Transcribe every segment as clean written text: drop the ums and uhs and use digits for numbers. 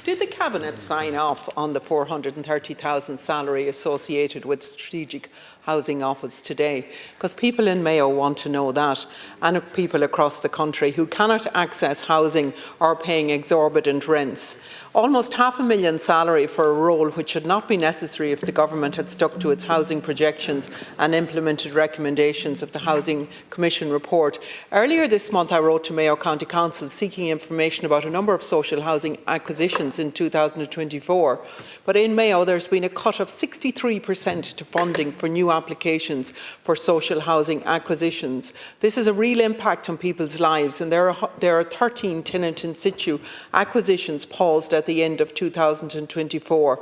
Did the Cabinet sign off on the 430,000 salary associated with Strategic Housing Office today? Because people in Mayo want to know that, and people across the country who cannot access housing or are paying exorbitant rents. Almost $500,000 salary for a role which should not be necessary if the government had stuck to its housing projections and implemented recommendations of the Housing Commission report. Earlier this month I wrote to Mayo County Council seeking information about a number of social housing acquisitions in 2024, but in Mayo there's been a cut of 63% to funding for new applications for social housing acquisitions. This is a real impact on people's lives, and there are 13 tenant in situ acquisitions paused at the end of 2024.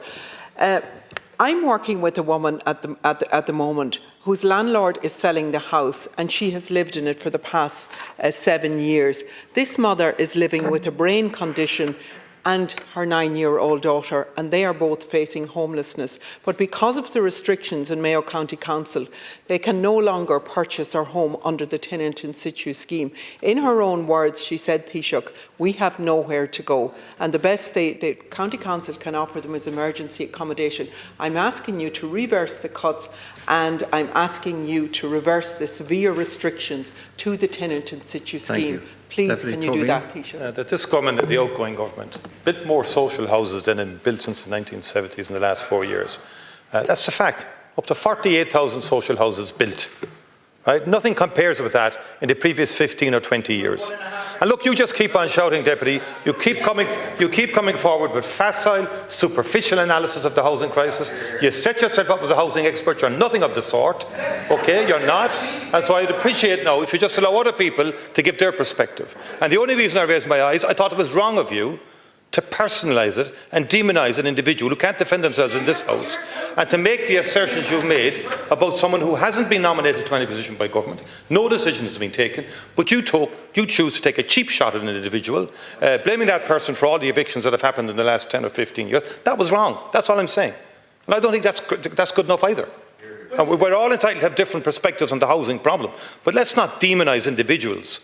I'm working with a woman at the moment whose landlord is selling the house, and she has lived in it for the past 7 years. This mother is living with a brain condition and her 9-year-old daughter, and they are both facing homelessness. But because of the restrictions in Mayo County Council, they can no longer purchase their home under the tenant in situ scheme. In her own words, she said, Taoiseach, we have nowhere to go, and the best the County Council can offer them is emergency accommodation. I'm asking you to reverse the cuts, and I'm asking you to reverse the severe restrictions to the tenant in situ scheme. Please, can you do that, Taoiseach? That this government and the outgoing government built more social houses than it built since the 1970s in the last 4 years. That's a fact. Up to 48,000 social houses built. Right? Nothing compares with that in the previous 15 or 20 years. And look, you just keep on shouting, Deputy. You keep coming forward with facile, superficial analysis of the housing crisis. You set yourself up as a housing expert. You're nothing of the sort. Okay, you're not. And so I'd appreciate now if you just allow other people to give their perspective. And the only reason I raised my eyes, I thought it was wrong of you to personalise it and demonise an individual who can't defend themselves in this House, and to make the assertions you've made about someone who hasn't been nominated to any position by government. No decision has been taken, but you choose to take a cheap shot at an individual, blaming that person for all the evictions that have happened in the last 10 or 15 years. That was wrong. That's all I'm saying. And I don't think that's good enough either. And we're all entitled to have different perspectives on the housing problem, but let's not demonise individuals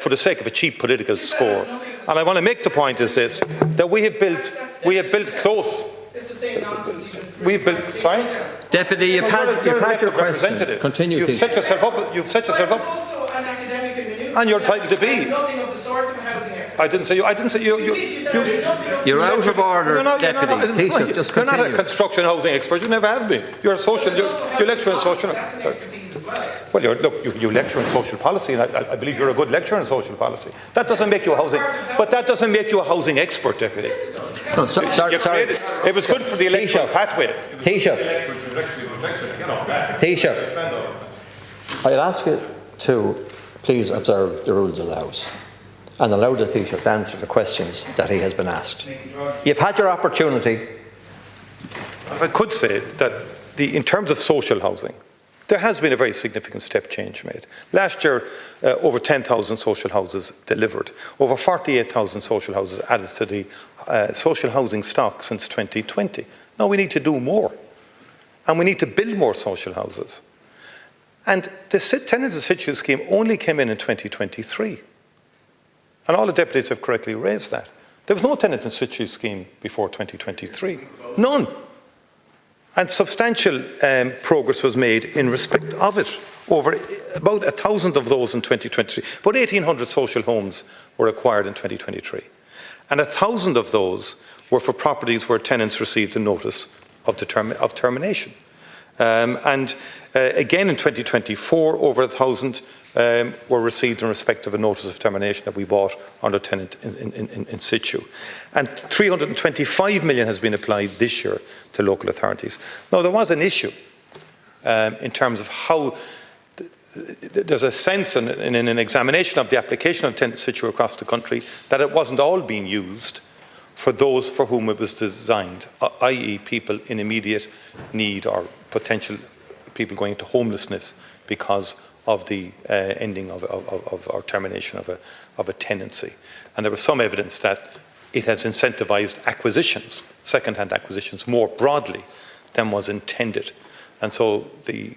for the sake of a cheap political score. And I want to make the point is this, that we have built close. It's the same nonsense. We've built, sorry? Deputy, you've had your question. Continue. You've set yourself up. You've set yourself up. Also an academic in the news. And you're entitled to be. Nothing of the sort of housing expert. I didn't say you. You're out of order, Deputy. Taoiseach, just continue. You're not a construction housing expert. You never have been. You're a social. You lecture in social. Well, you lecture in social policy, and I believe you're a good lecturer in social policy. That doesn't make you a housing, but that doesn't make you a housing expert, Deputy. No, sorry. It was good for the electoral pathway. Taoiseach, I'd ask you to please observe the rules of the House and allow the Taoiseach to answer the questions that he has been asked. You've had your opportunity. If I could say that in terms of social housing, there has been a very significant step change made. Last year, over 10,000 social houses delivered, over 48,000 social houses added to the social housing stock since 2020. Now we need to do more, and we need to build more social houses. And the tenants in situ scheme only came in 2023. And all the deputies have correctly raised that. There was no tenant in situ scheme before 2023. None. And substantial progress was made in respect of it. Over about 1,000 of those in 2023. About 1,800 social homes were acquired in 2023. And 1,000 of those were for properties where tenants received a notice of termination. Again in 2024, over 1,000 were received in respect of a notice of termination that we bought under tenant in situ. And 325 million has been applied this year to local authorities. Now, there was an issue in terms of how there's a sense in an examination of the application of tenant in situ across the country that it wasn't all being used for those for whom it was designed, i.e. people in immediate need or potential people going into homelessness because of the ending of or termination of a tenancy. And there was some evidence that it has incentivised acquisitions, second-hand acquisitions, more broadly than was intended. And so the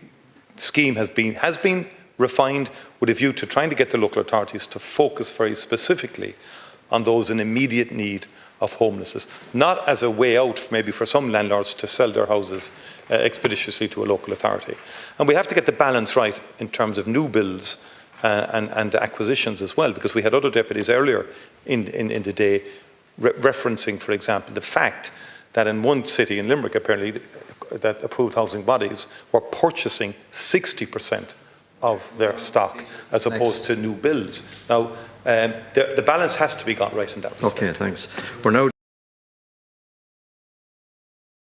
scheme has been refined with a view to trying to get the local authorities to focus very specifically on those in immediate need of homelessness, not as a way out maybe for some landlords to sell their houses expeditiously to a local authority. And we have to get the balance right in terms of new builds and acquisitions as well, because we had other deputies earlier in the day referencing, for example, the fact that in one city, in Limerick apparently, that approved housing bodies were purchasing 60% of their stock as opposed to new builds. Now, the balance has to be got right in that respect. Okay, thanks. We're now